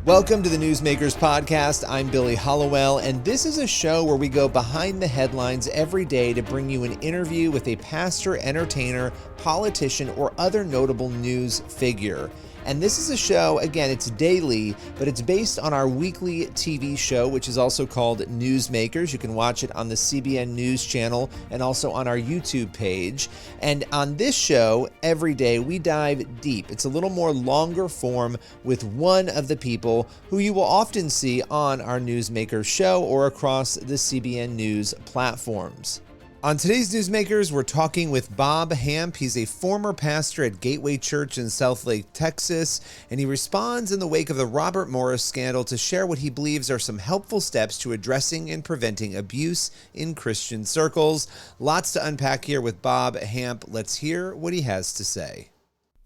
Welcome to the Newsmakers Podcast. I'm Billy Hollowell, and this is a show where we go behind the headlines every day to bring you an interview with a pastor, entertainer, politician, or other notable news figure. And this is a show, again, it's daily, but it's based on our weekly TV show, which is also called Newsmakers. You can watch it on the CBN News channel and also on our YouTube page. And on this show, every day, we dive deep. It's a little more longer form with one of the people who you will often see on our Newsmakers show or across the CBN News platforms. On today's Newsmakers, we're talking with Bob Hamp. He's a former pastor at Gateway Church in Southlake, Texas, and he responds in the wake of the Robert Morris scandal to share what he believes are some helpful steps to addressing and preventing abuse in Christian circles. Lots to unpack here with Bob Hamp. Let's hear what he has to say.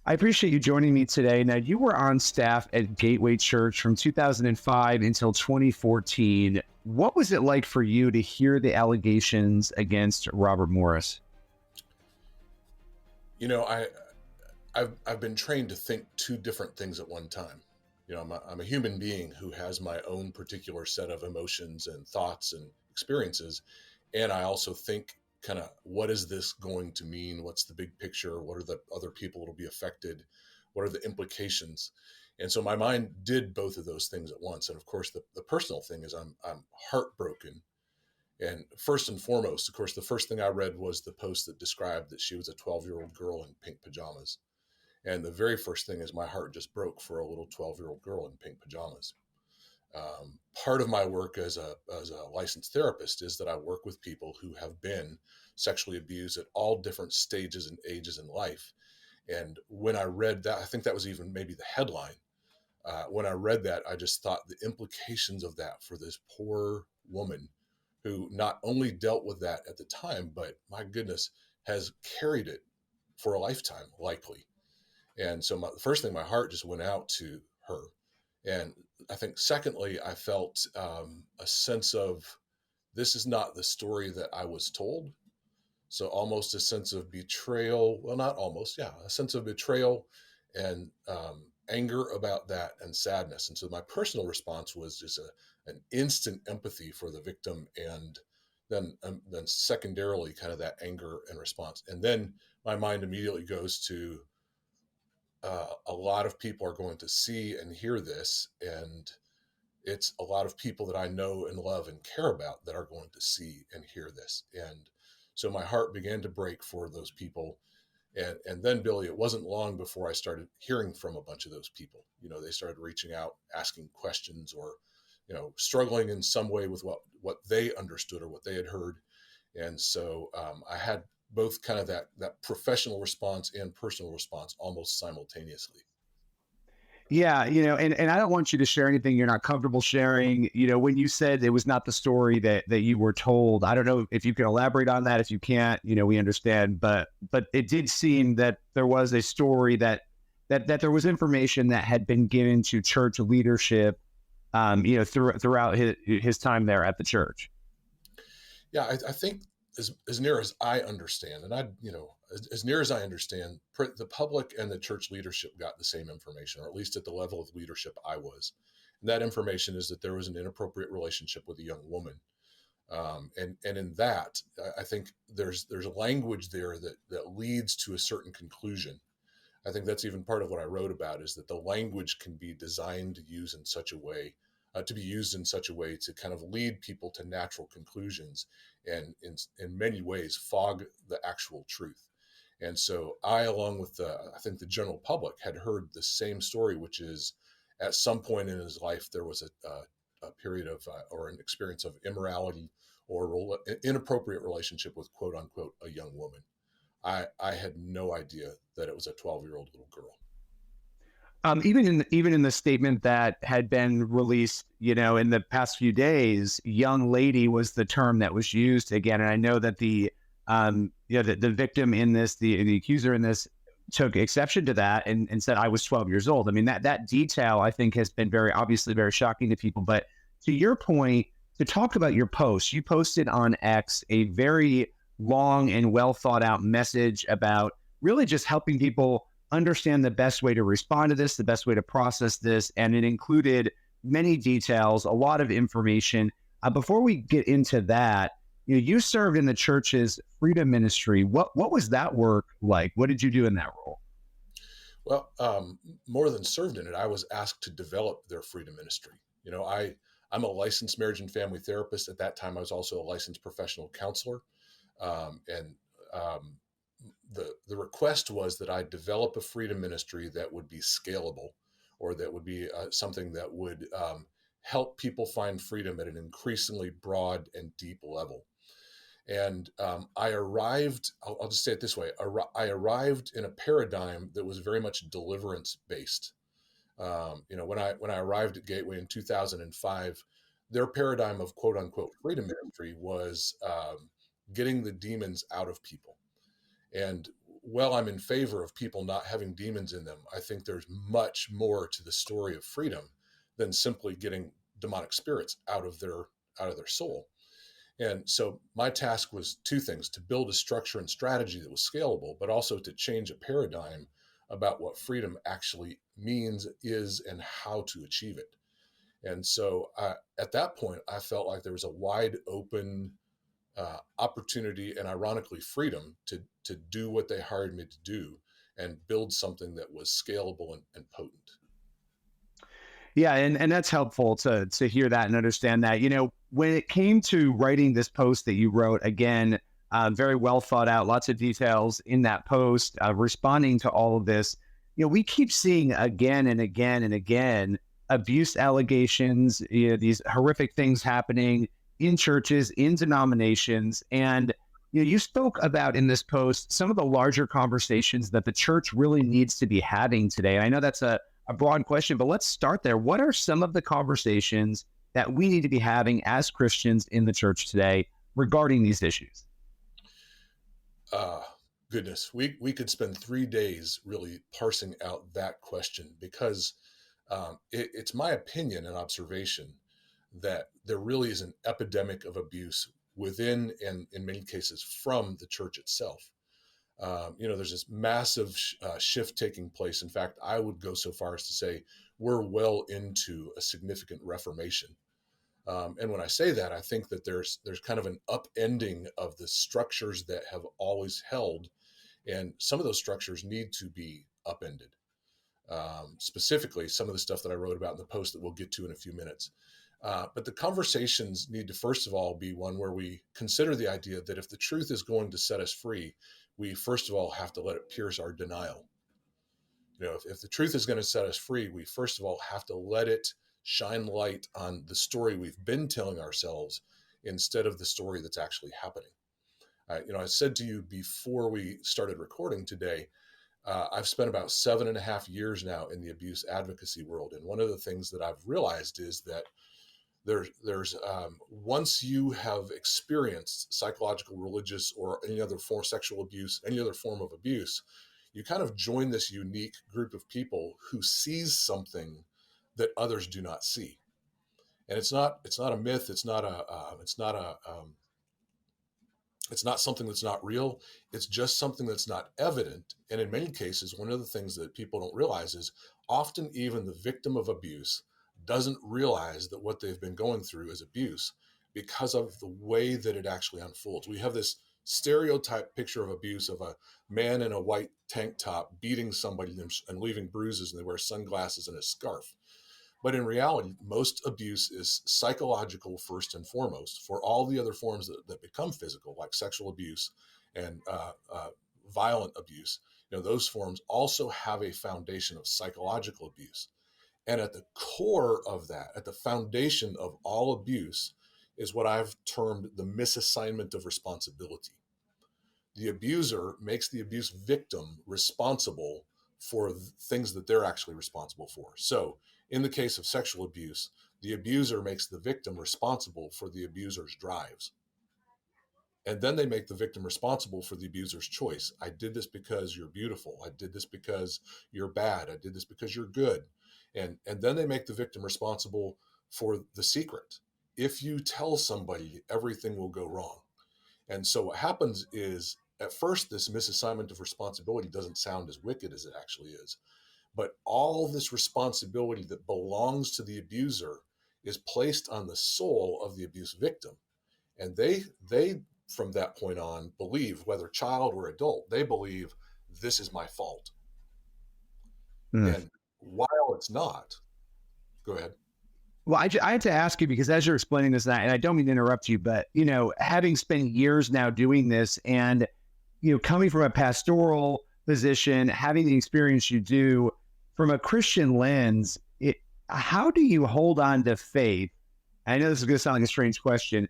I appreciate you joining me today. Now, you were on staff at Gateway Church from 2005 until 2014. What was it like for you to hear the allegations against Robert Morris? You know, I've been trained to think two different things at one time. You know, I'm a human being who has my own particular set of emotions and thoughts and experiences. And I also think kind of, what is this going to mean? What's the big picture? What are the other people that will be affected? What are the implications? And so my mind did both of those things at once. And of course, the personal thing is I'm heartbroken. And first and foremost, of course, the first thing I read was the post that described that she was a 12-year-old girl in pink pajamas. And the very first thing is my heart just broke for a little 12-year-old girl in pink pajamas. Part of my work as a licensed therapist is that I work with people who have been sexually abused at all different stages and ages in life. And when I read that, I think that was even maybe the headline. When I read that, I just thought the implications of that for this poor woman who not only dealt with that at the time, but my goodness, has carried it for a lifetime, likely. And so the first thing, my heart just went out to her. And I think secondly, I felt a sense of, this is not the story that I was told. So almost a sense of betrayal. Well, not almost, yeah, a sense of betrayal and anger about that and sadness. And so my personal response was just an instant empathy for the victim, and then secondarily kind of that anger and response. And then my mind immediately goes to a lot of people are going to see and hear this, and it's a lot of people that I know and love and care about that are going to see and hear this. And so my heart began to break for those people. And then, Billy, it wasn't long before I started hearing from a bunch of those people. You know, they started reaching out, asking questions, or, you know, struggling in some way with what they understood or what they had heard. And so I had both kind of that professional response and personal response almost simultaneously. Yeah, you know, and I don't want you to share anything you're not comfortable sharing. You know, when you said it was not the story that you were told, I don't know if you can elaborate on that. If you can't, you know, we understand. But it did seem that there was a story that there was information that had been given to church leadership, you know, throughout his time there at the church. Yeah, I think as near as I understand, and as near as I understand, the public and the church leadership got the same information, or at least at the level of leadership I was. And that information is that there was an inappropriate relationship with a young woman. And in that, I think there's a language there that leads to a certain conclusion. I think that's even part of what I wrote about, is that the language can be designed to use in such a way, to be used in such a way to kind of lead people to natural conclusions, and in many ways fog the actual truth. And so I, along with I think the general public, had heard the same story, which is at some point in his life, there was a period of, or an experience of immorality or inappropriate relationship with, quote unquote, a young woman. I had no idea that it was a 12-year-old little girl. Even in the statement that had been released, you know, in the past few days, young lady was the term that was used again. And I know that the victim in this, the accuser in this, took exception to that and said I was 12 years old. I mean, that detail, I think, has been very shocking to people. But to your point, to talk about your post, you posted on X a very long and well thought out message about really just helping people understand the best way to respond to this, the best way to process this. And it included many details, a lot of information. Before we get into that, you served in the church's freedom ministry. What was that work like? What did you do in that role? Well, more than served in it, I was asked to develop their freedom ministry. I'm a licensed marriage and family therapist. At that time, I was also a licensed professional counselor. And the request was that I develop a freedom ministry that would be scalable, or that would be something that would help people find freedom at an increasingly broad and deep level. And I arrived, I'll just say it this way, I arrived in a paradigm that was very much deliverance based. When I arrived at Gateway in 2005, their paradigm of quote unquote freedom ministry was getting the demons out of people. And while I'm in favor of people not having demons in them, I think there's much more to the story of freedom than simply getting demonic spirits out of their soul. And so my task was two things: to build a structure and strategy that was scalable, but also to change a paradigm about what freedom actually means, is, and how to achieve it. And so at that point, I felt like there was a wide open opportunity and, ironically, freedom to do what they hired me to do and build something that was scalable and potent. Yeah, and that's helpful to hear that and understand that. When it came to writing this post that you wrote, again, very well thought out, lots of details in that post, responding to all of this. We keep seeing again and again and again abuse allegations, these horrific things happening in churches, in denominations. And you spoke about in this post some of the larger conversations that the church really needs to be having today. And I know that's a broad question, but let's start there. What are some of the conversations that we need to be having as Christians in the church today regarding these issues? Goodness, we could spend 3 days really parsing out that question, because it's my opinion and observation that there really is an epidemic of abuse within, and in many cases from, the church itself. There's this massive shift taking place. In fact, I would go so far as to say we're well into a significant reformation. And when I say that, I think that there's kind of an upending of the structures that have always held, and some of those structures need to be upended. Specifically, some of the stuff that I wrote about in the post that we'll get to in a few minutes. But the conversations need to, first of all, be one where we consider the idea that if the truth is going to set us free, we first of all have to let it pierce our denial. If the truth is going to set us free, we first of all have to let it shine light on the story we've been telling ourselves instead of the story that's actually happening. I said to you before we started recording today, I've spent about 7.5 years now in the abuse advocacy world. And one of the things that I've realized is that there's once you have experienced psychological, religious, or any other form, sexual abuse, any other form of abuse, you kind of join this unique group of people who sees something that others do not see. And it's not a myth. It's not something that's not real. It's just something that's not evident. And in many cases, one of the things that people don't realize is often even the victim of abuse doesn't realize that what they've been going through is abuse because of the way that it actually unfolds. We have this stereotype picture of abuse of a man in a white tank top beating somebody and leaving bruises, and they wear sunglasses and a scarf. But in reality, most abuse is psychological first and foremost. For all the other forms that become physical, like sexual abuse and violent abuse, those forms also have a foundation of psychological abuse. And at the core of that, at the foundation of all abuse, is what I've termed the misassignment of responsibility. The abuser makes the abuse victim responsible for things that they're actually responsible for. So in the case of sexual abuse, the abuser makes the victim responsible for the abuser's drives. And then they make the victim responsible for the abuser's choice. I did this because you're beautiful. I did this because you're bad. I did this because you're good. And then they make the victim responsible for the secret. If you tell somebody, everything will go wrong. And so what happens is, at first, this misassignment of responsibility doesn't sound as wicked as it actually is. But all this responsibility that belongs to the abuser is placed on the soul of the abuse victim. And they from that point on believe, whether child or adult, they believe this is my fault. Mm. And while it's not, go ahead. Well, I had to ask you because as you're explaining this, and I don't mean to interrupt you, but, having spent years now doing this and, coming from a pastoral position, having the experience you do from a Christian lens, how do you hold on to faith? I know this is going to sound like a strange question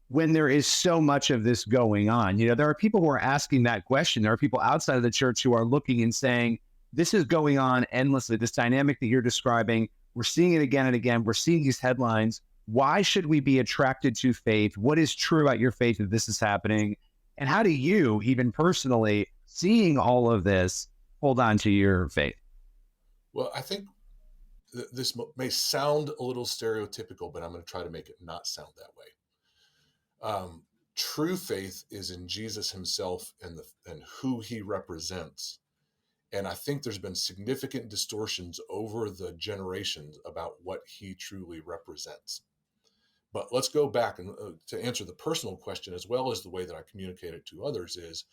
when there is so much of this going on. There are people who are asking that question. There are people outside of the church who are looking and saying, this is going on endlessly, this dynamic that you're describing. We're seeing it again and again. We're seeing these headlines. Why should we be attracted to faith? What is true about your faith that this is happening? And how do you, even personally, seeing all of this, hold on to your faith? Well, I think this may sound a little stereotypical, but I'm going to try to make it not sound that way. True faith is in Jesus himself and who he represents. And I think there's been significant distortions over the generations about what he truly represents. But let's go back and to answer the personal question, as well as the way that I communicate it to others is,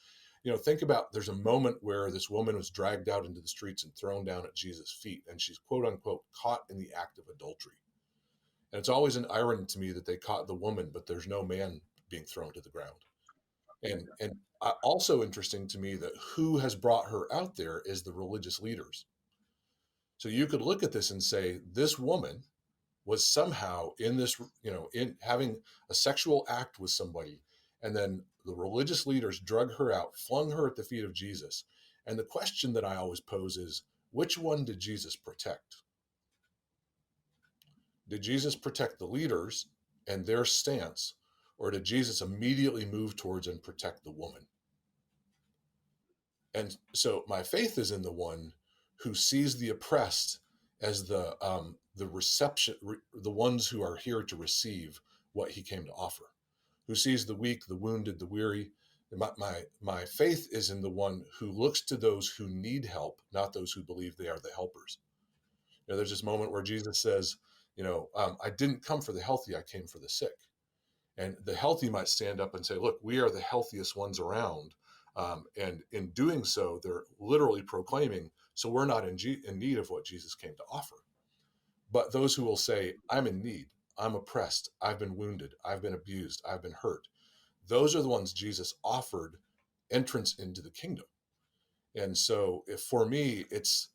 think about, there's a moment where this woman was dragged out into the streets and thrown down at Jesus' feet, and she's quote unquote caught in the act of adultery. And it's always an irony to me that they caught the woman, but there's no man being thrown to the ground. And also interesting to me that who has brought her out there is the religious leaders. So you could look at this and say, this woman was somehow in this, in having a sexual act with somebody, and then the religious leaders drug her out, flung her at the feet of Jesus. And the question that I always pose is, which one did Jesus protect? Did Jesus protect the leaders and their stance, or did Jesus immediately move towards and protect the woman? And so my faith is in the one who sees the oppressed as the reception, the ones who are here to receive what he came to offer, who sees the weak, the wounded, the weary. My faith is in the one who looks to those who need help, not those who believe they are the helpers. There's this moment where Jesus says, I didn't come for the healthy, I came for the sick. And the healthy might stand up and say, look, we are the healthiest ones around. And in doing so, they're literally proclaiming, so we're not in need of what Jesus came to offer. But those who will say, I'm in need, I'm oppressed, I've been wounded, I've been abused, I've been hurt. Those are the ones Jesus offered entrance into the kingdom. And so for me, it's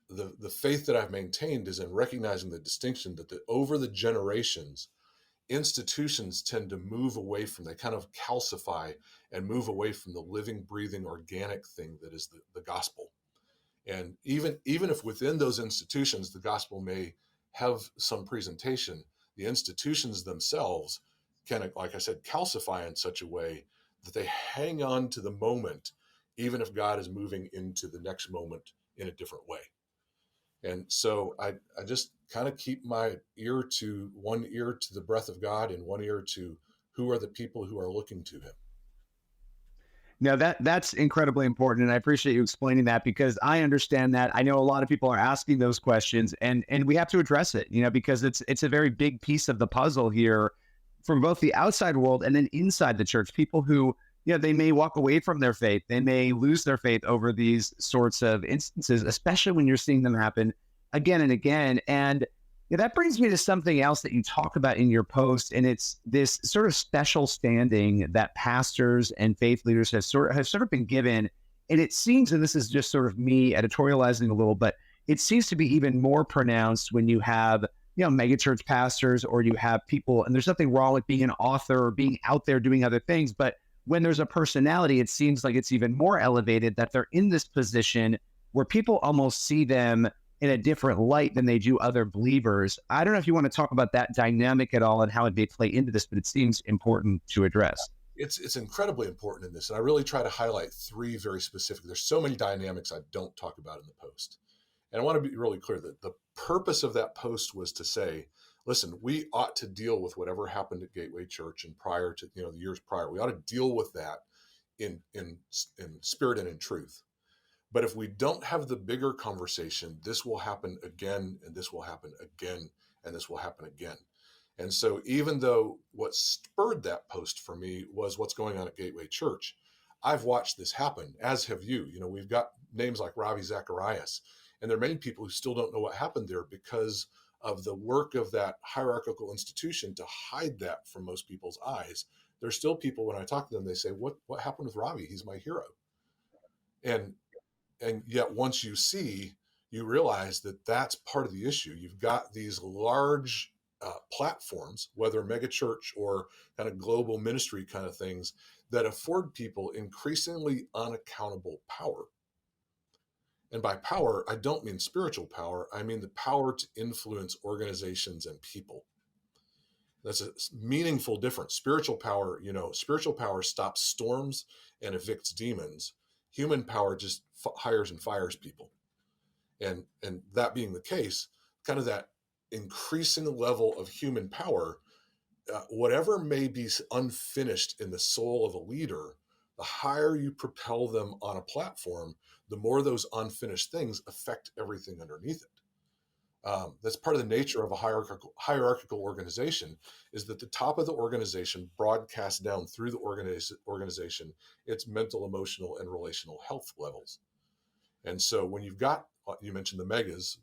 the faith that I've maintained is in recognizing the distinction that over the generations, institutions tend to move away from, they kind of calcify and move away from the living, breathing, organic thing that is the gospel. And even if within those institutions, the gospel may have some presentation, the institutions themselves can, like I said, calcify in such a way that they hang on to the moment, even if God is moving into the next moment in a different way. And so I just kind of keep my one ear to the breath of God and one ear to who are the people who are looking to him. Now that's incredibly important. And I appreciate you explaining that because I understand that. I know a lot of people are asking those questions and we have to address it, because it's a very big piece of the puzzle here from both the outside world and then inside the church. People who, they may walk away from their faith. They may lose their faith over these sorts of instances, especially when you're seeing them happen again and again. And that brings me to something else that you talk about in your post, and it's this sort of special standing that pastors and faith leaders have sort of been given. And it seems, and this is just sort of me editorializing a little, but it seems to be even more pronounced when you have, megachurch pastors, or you have people, and there's nothing wrong with being an author or being out there doing other things, but when there's a personality, it seems like it's even more elevated that they're in this position where people almost see them in a different light than they do other believers. I don't know if you want to talk about that dynamic at all and how it may play into this, but it seems important to address. It's incredibly important in this. And I really try to highlight three very specific. There's so many dynamics I don't talk about in the post. And I want to be really clear that the purpose of that post was to say, listen, we ought to deal with whatever happened at Gateway Church and prior to, the years prior. We ought to deal with that in spirit and in truth. But if we don't have the bigger conversation, this will happen again, and this will happen again, and this will happen again. And so, even though what spurred that post for me was what's going on at Gateway Church, I've watched this happen, as have you. You know, we've got names like Ravi Zacharias, and there are many people who still don't know what happened there because of the work of that hierarchical institution to hide that from most people's eyes. There's still people, when I talk to them, they say, what happened with Ravi? He's my hero. And yet once you see, you realize that that's part of the issue. You've got these large platforms, whether megachurch or kind of global ministry kind of things, that afford people increasingly unaccountable power. And by power, I don't mean spiritual power. I mean the power to influence organizations and people. That's a meaningful difference. Spiritual power stops storms and evicts demons. Human power just hires and fires people. And that being the case, kind of that increasing level of human power, whatever may be unfinished in the soul of a leader, the higher you propel them on a platform, the more those unfinished things affect everything underneath it. That's part of the nature of a hierarchical organization, is that the top of the organization broadcasts down through the organization its mental, emotional, and relational health levels. And so when you've got, you mentioned the megas,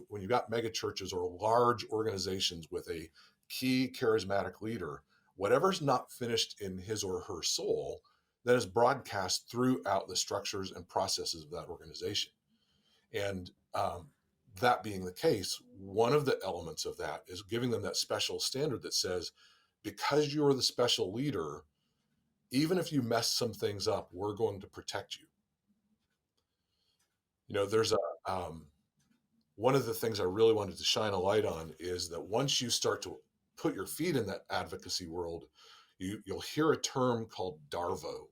when you've got mega churches or large organizations with a key charismatic leader, whatever's not finished in his or her soul, that is broadcast throughout the structures and processes of that organization. And that being the case, one of the elements of that is giving them that special standard that says, because you're the special leader, even if you mess some things up, we're going to protect you. There's one of the things I really wanted to shine a light on is that once you start to put your feet in that advocacy world, you'll hear a term called DARVO.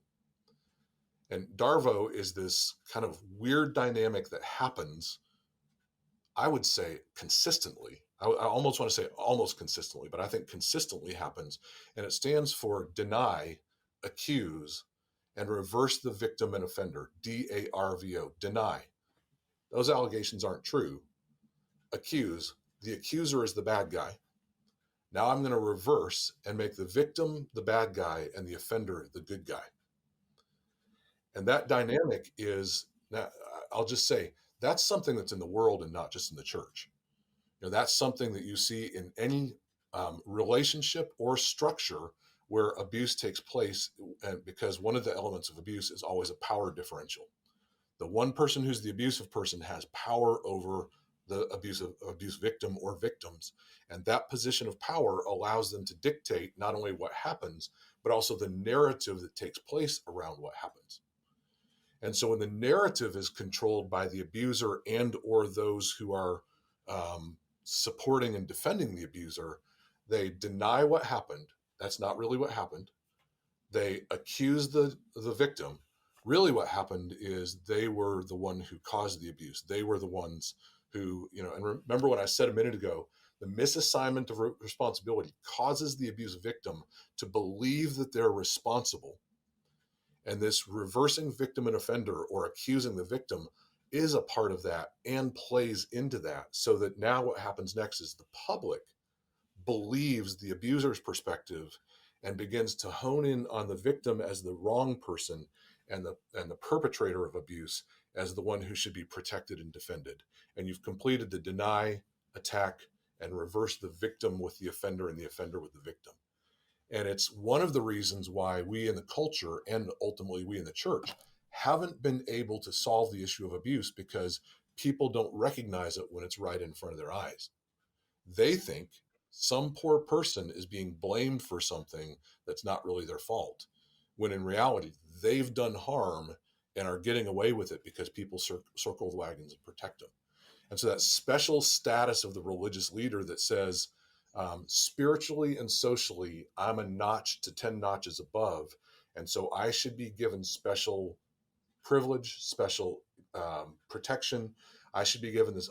And DARVO is this kind of weird dynamic that happens, I would say, consistently. I almost want to say almost consistently, but I think consistently happens. And it stands for deny, accuse, and reverse the victim and offender, DARVO, deny. Those allegations aren't true. Accuse, the accuser is the bad guy. Now I'm going to reverse and make the victim the bad guy and the offender the good guy. And that dynamic is, I'll just say, that's something that's in the world and not just in the church. That's something that you see in any relationship or structure where abuse takes place, because one of the elements of abuse is always a power differential. The one person who's the abusive person has power over the abuse victim or victims. And that position of power allows them to dictate not only what happens, but also the narrative that takes place around what happens. And so when the narrative is controlled by the abuser and or those who are supporting and defending the abuser, they deny what happened. That's not really what happened. They accuse the victim. Really what happened is they were the one who caused the abuse. They were the ones who, and remember what I said a minute ago, the misassignment of responsibility causes the abuse victim to believe that they're responsible. And this reversing victim and offender, or accusing the victim, is a part of that and plays into that, so that now what happens next is the public believes the abuser's perspective and begins to hone in on the victim as the wrong person, and the perpetrator of abuse as the one who should be protected and defended. And you've completed the deny, attack, and reverse the victim with the offender and the offender with the victim. And it's one of the reasons why we in the culture, and ultimately we in the church, haven't been able to solve the issue of abuse, because people don't recognize it when it's right in front of their eyes. They think some poor person is being blamed for something that's not really their fault, when in reality, they've done harm and are getting away with it because people circle the wagons and protect them. And so that special status of the religious leader that says, spiritually and socially, I'm a notch to 10 notches above. And so I should be given special privilege, special protection. I should be given this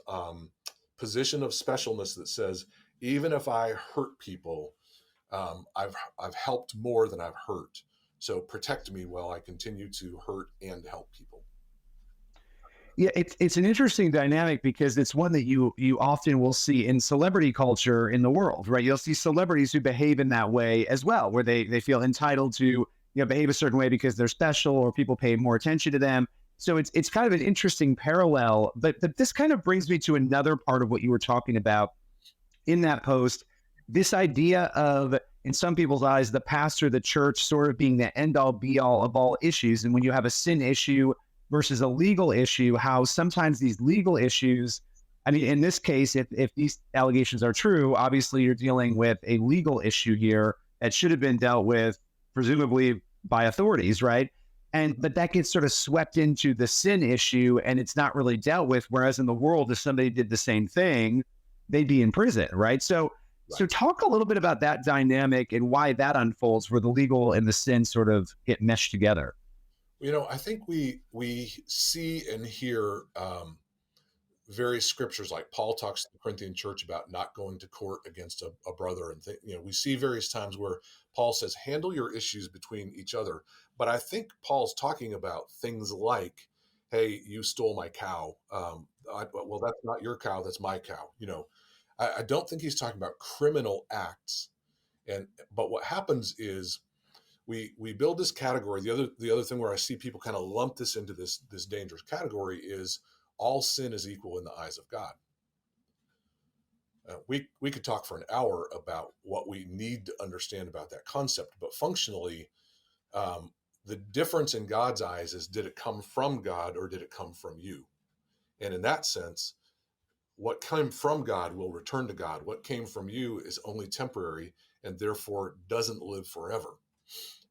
position of specialness that says, even if I hurt people, I've helped more than I've hurt. So protect me while I continue to hurt and help people. Yeah, it's an interesting dynamic because it's one that you often will see in celebrity culture in the world, right? You'll see celebrities who behave in that way as well, where they feel entitled to, behave a certain way because they're special or people pay more attention to them. So it's kind of an interesting parallel. But this kind of brings me to another part of what you were talking about in that post, this idea of, in some people's eyes, the pastor, the church sort of being the end all be all of all issues. And when you have a sin issue versus a legal issue, how sometimes these legal issues, I mean, in this case, if these allegations are true, obviously you're dealing with a legal issue here that should have been dealt with, presumably by authorities, right? But that gets sort of swept into the sin issue and it's not really dealt with. Whereas in the world, if somebody did the same thing, they'd be in prison, right? So talk a little bit about that dynamic and why that unfolds, where the legal and the sin sort of get meshed together. I think we see and hear various scriptures, like Paul talks to the Corinthian church about not going to court against a brother, and we see various times where Paul says, handle your issues between each other. But I think Paul's talking about things like, hey, you stole my cow. Well, that's not your cow, that's my cow. I don't think he's talking about criminal acts. But what happens is we build this category. The other thing where I see people kind of lump this into this dangerous category is all sin is equal in the eyes of God. We could talk for an hour about what we need to understand about that concept, but functionally, the difference in God's eyes is, did it come from God or did it come from you? And in that sense, what came from God will return to God. What came from you is only temporary and therefore doesn't live forever.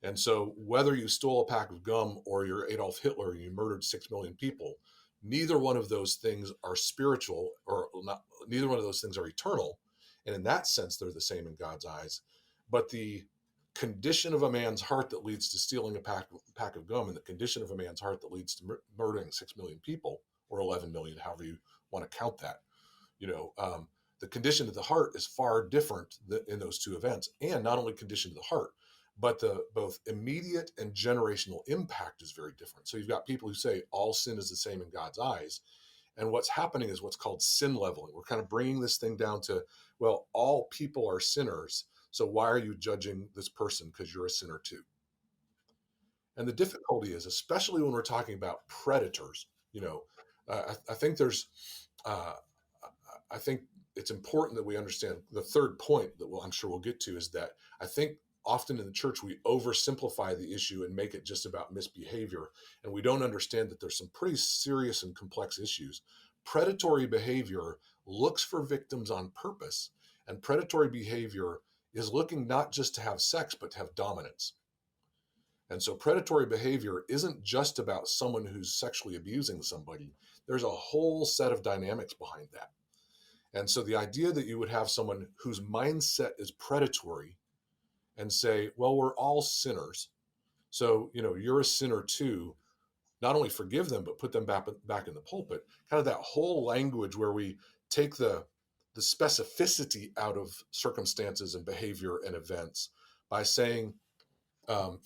And so whether you stole a pack of gum or you're Adolf Hitler and you murdered 6 million people, neither one of those things are spiritual, or not. Neither one of those things are eternal. And in that sense, they're the same in God's eyes. But the condition of a man's heart that leads to stealing a pack of gum, and the condition of a man's heart that leads to murdering 6 million people, or 11 million, however you want to count that, the condition of the heart is far different in those two events. And not only condition of the heart, but the both immediate and generational impact is very different. So you've got people who say all sin is the same in God's eyes. And what's happening is what's called sin leveling. We're kind of bringing this thing down to, well, all people are sinners. So why are you judging this person? Because you're a sinner too. And the difficulty is, especially when we're talking about predators, I think I think it's important that we understand the third point that I'm sure we'll get to, is that I think often in the church, we oversimplify the issue and make it just about misbehavior. And we don't understand that there's some pretty serious and complex issues. Predatory behavior looks for victims on purpose. And predatory behavior is looking not just to have sex, but to have dominance. And so predatory behavior isn't just about someone who's sexually abusing somebody. There's a whole set of dynamics behind that. And so the idea that you would have someone whose mindset is predatory and say, well, we're all sinners, so you're a sinner too, not only forgive them, but put them back in the pulpit, kind of that whole language where we take the specificity out of circumstances and behavior and events by saying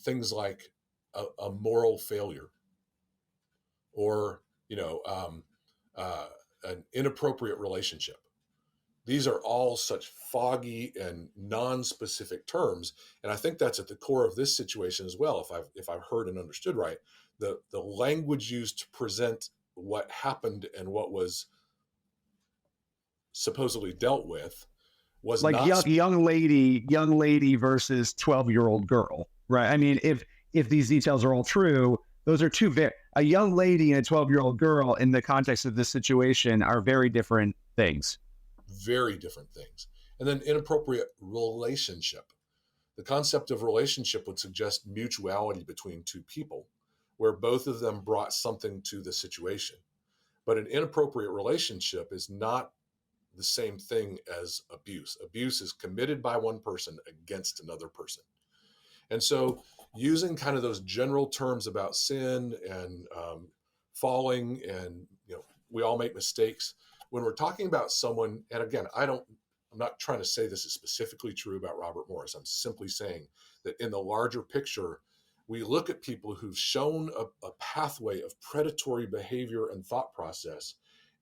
things like a moral failure, or an inappropriate relationship. These are all such foggy and non-specific terms, and I think that's at the core of this situation as well. If I've heard and understood right, the language used to present what happened and what was supposedly dealt with was like not young lady versus 12-year-old girl, right? I mean, if these details are all true, those are a young lady and a 12-year-old girl in the context of this situation are very different things. Very different things. And then inappropriate relationship. The concept of relationship would suggest mutuality between two people, where both of them brought something to the situation. But an inappropriate relationship is not the same thing as abuse. Abuse is committed by one person against another person. And so using kind of those general terms about sin and falling, and we all make mistakes. When we're talking about someone, and again, I'm not trying to say this is specifically true about Robert Morris. I'm simply saying that in the larger picture, we look at people who've shown a pathway of predatory behavior and thought process,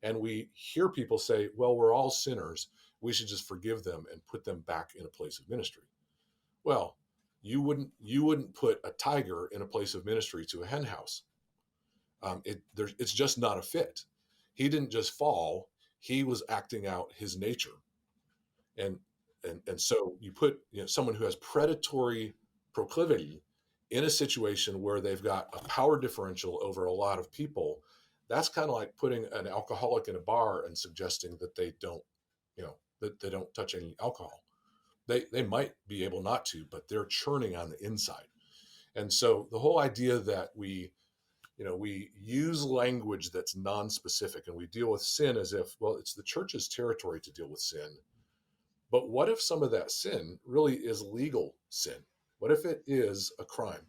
and we hear people say, well, we're all sinners. We should just forgive them and put them back in a place of ministry. Well, you wouldn't put a tiger in a place of ministry to a hen house. It's just not a fit. He didn't just fall. He was acting out his nature. And so you put someone who has predatory proclivity in a situation where they've got a power differential over a lot of people. That's kind of like putting an alcoholic in a bar and suggesting that they don't, that they don't touch any alcohol. They might be able not to, but they're churning on the inside. And so the whole idea that we use language that's non-specific, and we deal with sin as if, well, it's the church's territory to deal with sin. But what if some of that sin really is legal sin? What if it is a crime?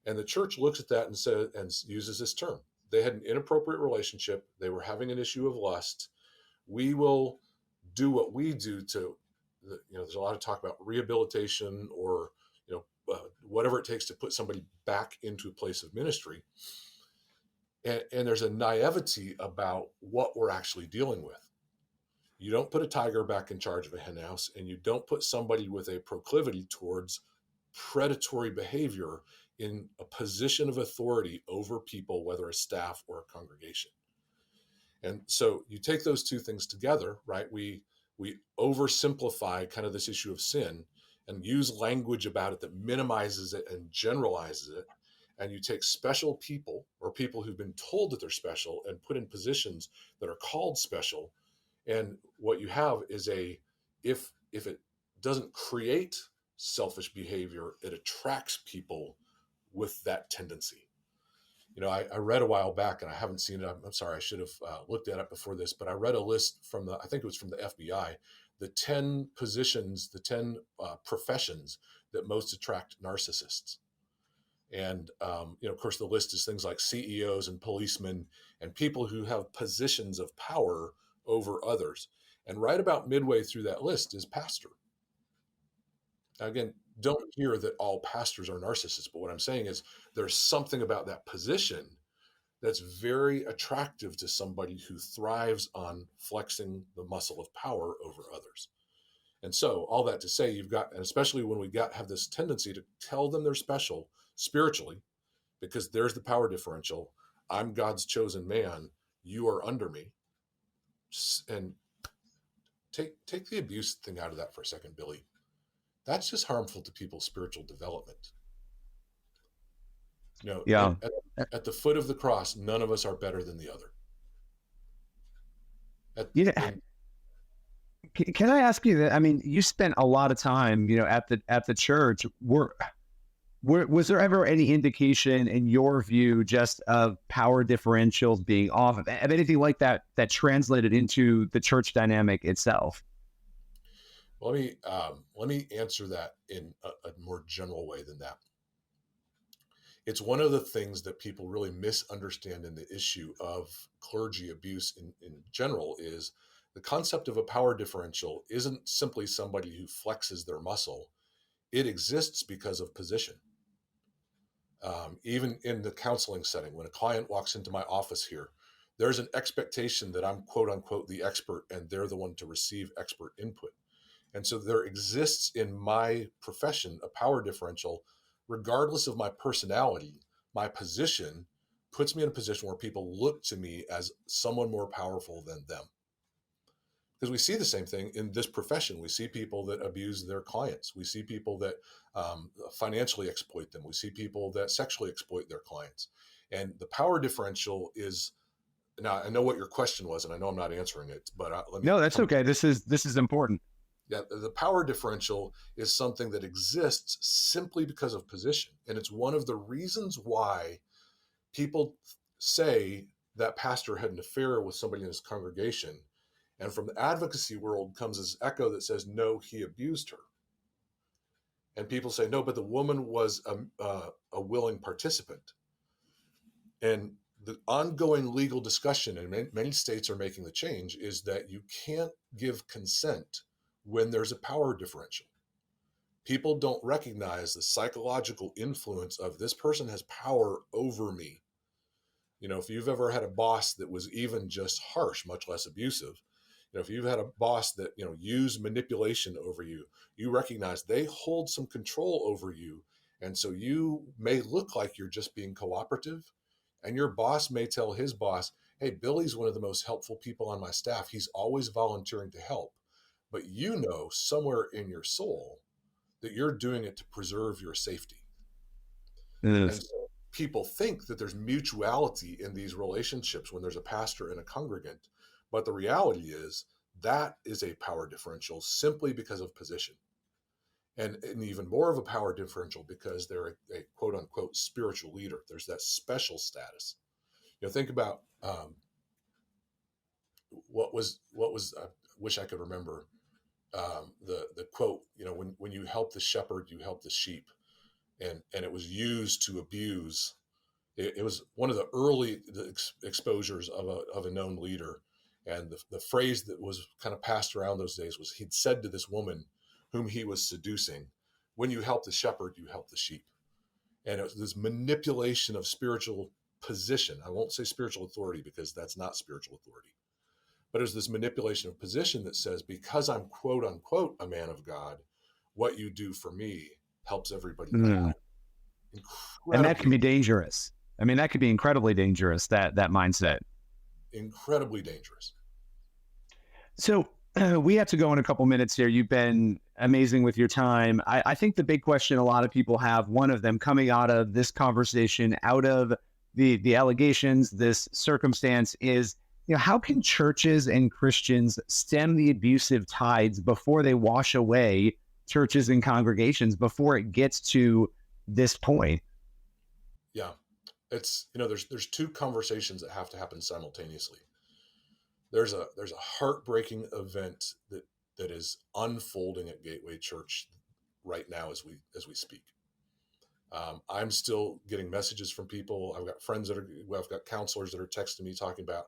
And the church looks at that and says, and uses this term. They had an inappropriate relationship. They were having an issue of lust. We will do what we do to, there's a lot of talk about rehabilitation or, whatever it takes to put somebody back into a place of ministry. And there's a naivety about what we're actually dealing with. You don't put a tiger back in charge of a hen house, and you don't put somebody with a proclivity towards predatory behavior in a position of authority over people, whether a staff or a congregation. And so you take those two things together, right? We oversimplify kind of this issue of sin and use language about it that minimizes it and generalizes it. And you take special people or people who've been told that they're special and put in positions that are called special. And what you have is if it doesn't create selfish behavior, it attracts people with that tendency. I read a while back, and I haven't seen it. I'm sorry, I should have looked at it before this, but I read a list I think it was from the FBI, the 10 positions, the 10 professions that most attract narcissists. And, of course, the list is things like CEOs and policemen and people who have positions of power over others. And right about midway through that list is pastor. Now, again, don't hear that all pastors are narcissists, but what I'm saying is there's something about that position that's very attractive to somebody who thrives on flexing the muscle of power over others. And so all that to say, and especially when we have this tendency to tell them they're special spiritually, because there's the power differential. I'm God's chosen man. You are under me. And take the abuse thing out of that for a second, Billy. That's just harmful to people's spiritual development. Yeah. At the foot of the cross, none of us are better than the other. Can I ask you that? I mean, you spent a lot of time, at the church. Was there ever any indication, in your view, just of power differentials being off, of anything like that translated into the church dynamic itself? Let me answer that in a more general way than that. It's one of the things that people really misunderstand in the issue of clergy abuse in general is the concept of a power differential isn't simply somebody who flexes their muscle. It exists because of position. Even in the counseling setting, when a client walks into my office here, there's an expectation that I'm quote unquote the expert and they're the one to receive expert input. And so there exists in my profession a power differential, regardless of my personality. My position puts me in a position where people look to me as someone more powerful than them. Because we see the same thing in this profession. We see people that abuse their clients. We see people that financially exploit them. We see people that sexually exploit their clients. And the power differential is, now I know what your question was, and I know I'm not answering it, but No, that's okay. This is important. Yeah, the power differential is something that exists simply because of position. And it's one of the reasons why people say that pastor had an affair with somebody in his congregation. And from the advocacy world comes this echo that says, no, he abused her. And people say, no, but the woman was a willing participant. And the ongoing legal discussion, and many states are making the change, is that you can't give consent when there's a power differential. People don't recognize the psychological influence of this person has power over me. If you've ever had a boss that was even just harsh, much less abusive, if you've had a boss that, used manipulation over you, you recognize they hold some control over you. And so you may look like you're just being cooperative, and your boss may tell his boss, hey, Billy's one of the most helpful people on my staff. He's always volunteering to help. But somewhere in your soul that you're doing it to preserve your safety. And so people think that there's mutuality in these relationships when there's a pastor and a congregant. But the reality is that is a power differential simply because of position. And even more of a power differential because they're a quote unquote spiritual leader. There's that special status. Think about what was I wish I could remember the quote, when you help the shepherd, you help the sheep. And it was used to abuse. It was one of the early exposures of a known leader. And the phrase that was kind of passed around those days was he'd said to this woman whom he was seducing, when you help the shepherd, you help the sheep. And it was this manipulation of spiritual position. I won't say spiritual authority because that's not spiritual authority. But it was this manipulation of position that says, because I'm quote unquote a man of God, what you do for me helps everybody out. And that can be dangerous. I mean, that could be incredibly dangerous, that mindset. Incredibly dangerous. So we have to go in a couple minutes here. You've been amazing with your time. I think the big question a lot of people have, one of them coming out of this conversation, out of the allegations, this circumstance is, how can churches and Christians stem the abusive tides before they wash away churches and congregations, before it gets to this point? Yeah, it's, there's two conversations that have to happen simultaneously. There's a heartbreaking event that is unfolding at Gateway Church right now as we speak. I'm still getting messages from people. I've got friends I've got counselors that are texting me talking about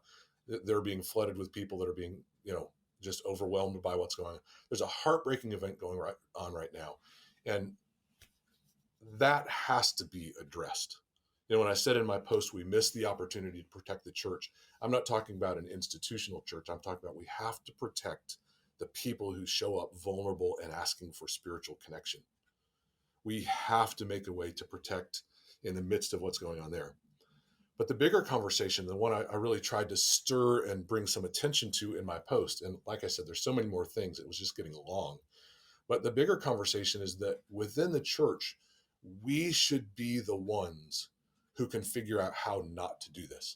they're being flooded with people that are being, just overwhelmed by what's going on. There's a heartbreaking event going on right now. And that has to be addressed. When I said in my post, we missed the opportunity to protect the church, I'm not talking about an institutional church. I'm talking about we have to protect the people who show up vulnerable and asking for spiritual connection. We have to make a way to protect in the midst of what's going on there. But the bigger conversation, the one I really tried to stir and bring some attention to in my post, and like I said, there's so many more things, it was just getting long. But the bigger conversation is that within the church, we should be the ones who can figure out how not to do this.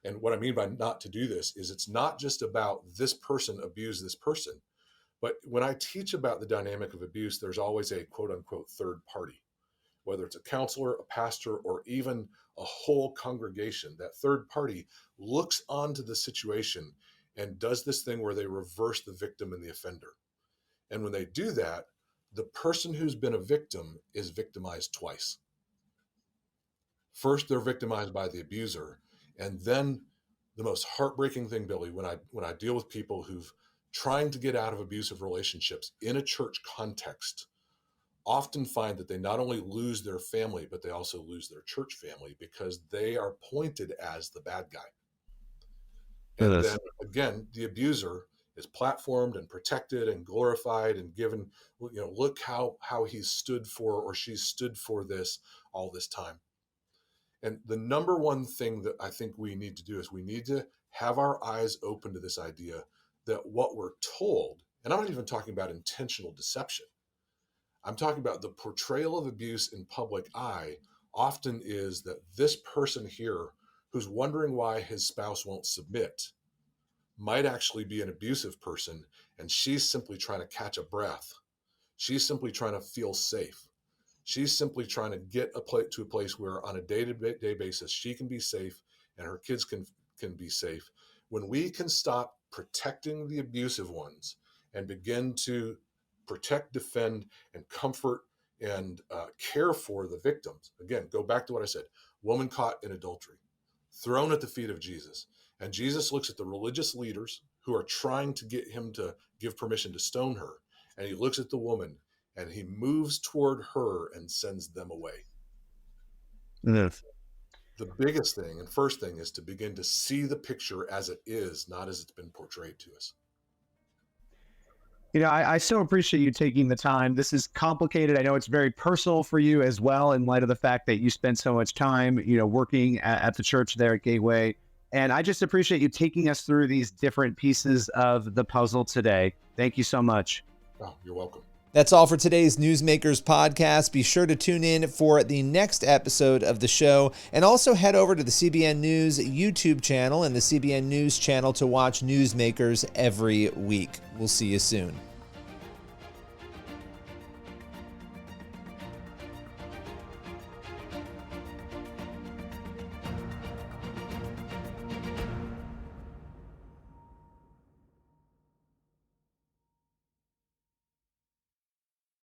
And what I mean by not to do this is it's not just about this person abuse this person. But when I teach about the dynamic of abuse, there's always a quote unquote third party, whether it's a counselor, a pastor, or even a whole congregation. That third party looks onto the situation and does this thing where they reverse the victim and the offender. And when they do that, the person who's been a victim is victimized twice. First, they're victimized by the abuser. And then the most heartbreaking thing, Billy, when I deal with people who've trying to get out of abusive relationships in a church context, often find that they not only lose their family, but they also lose their church family because they are pointed as the bad guy. And then again, the abuser is platformed and protected and glorified and given, look how he's stood for or she's stood for this all this time. And the number one thing that I think we need to do is we need to have our eyes open to this idea that what we're told, and I'm not even talking about intentional deception, I'm talking about the portrayal of abuse in public eye often is that this person here who's wondering why his spouse won't submit might actually be an abusive person, and she's simply trying to catch a breath. She's simply trying to feel safe. She's simply trying to get to a place where on a day-to-day basis, she can be safe and her kids can be safe. When we can stop protecting the abusive ones and begin to protect, defend, and comfort and care for the victims. Again, go back to what I said, woman caught in adultery, thrown at the feet of Jesus. And Jesus looks at the religious leaders who are trying to get him to give permission to stone her. And he looks at the woman and he moves toward her and sends them away. Yes. The biggest thing and first thing is to begin to see the picture as it is, not as it's been portrayed to us. I so appreciate you taking the time. This is complicated. I know it's very personal for you as well, in light of the fact that you spend so much time, working at the church there at Gateway. And I just appreciate you taking us through these different pieces of the puzzle today. Thank you so much. Oh, you're welcome. That's all for today's Newsmakers podcast. Be sure to tune in for the next episode of the show, and also head over to the CBN News YouTube channel and the CBN News channel to watch Newsmakers every week. We'll see you soon.